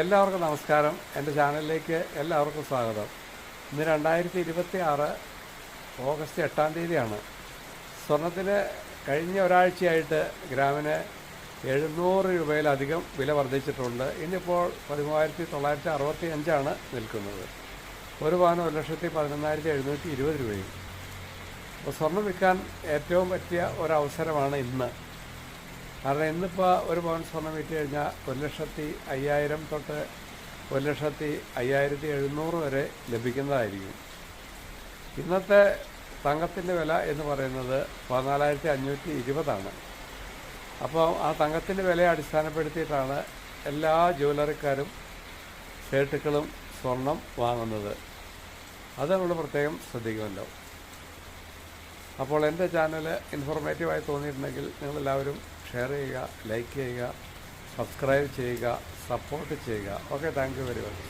എല്ലാവർക്കും നമസ്കാരം. എൻ്റെ ചാനലിലേക്ക് എല്ലാവർക്കും സ്വാഗതം. ഇന്ന് 2026 ഓഗസ്റ്റ് 8-ാം തീയതിയാണ്. സ്വർണത്തിന് കഴിഞ്ഞ ഒരാഴ്ചയായിട്ട് ഗ്രാമിന് 700 രൂപയിലധികം വില വർദ്ധിച്ചിട്ടുണ്ട്. ഇന്നിപ്പോൾ 13,965 നിൽക്കുന്നത്. ഒരു പവന് 1,11,720 രൂപയും. അപ്പോൾ സ്വർണം വിൽക്കാൻ ഏറ്റവും പറ്റിയ ഒരവസരമാണ് ഇന്ന്. കാരണം ഇന്നിപ്പോൾ ഒരു പവൻ സ്വർണം വിറ്റ് കഴിഞ്ഞാൽ 1,05,000 തൊട്ട് 1,05,700 വരെ ലഭിക്കുന്നതായിരിക്കും. ഇന്നത്തെ തങ്കത്തിൻ്റെ വില എന്ന് പറയുന്നത് 14,520 അപ്പോൾ ആ തങ്കത്തിൻ്റെ വിലയെ അടിസ്ഥാനപ്പെടുത്തിയിട്ടാണ് എല്ലാ ജ്വല്ലറിക്കാരും സേട്ടുക്കളും സ്വർണം വാങ്ങുന്നത്. അത് നമ്മൾ പ്രത്യേകം ശ്രദ്ധിക്കുമല്ലോ. അപ്പോൾ എൻ്റെ ചാനൽ ഇൻഫോർമേറ്റീവായി തോന്നിയിട്ടുണ്ടെങ്കിൽ നിങ്ങളെല്ലാവരും ഷെയർ ചെയ്യുക, ലൈക്ക് ചെയ്യുക, സബ്സ്ക്രൈബ് ചെയ്യുക, സപ്പോർട്ട് ചെയ്യുക. Okay, thank you very much.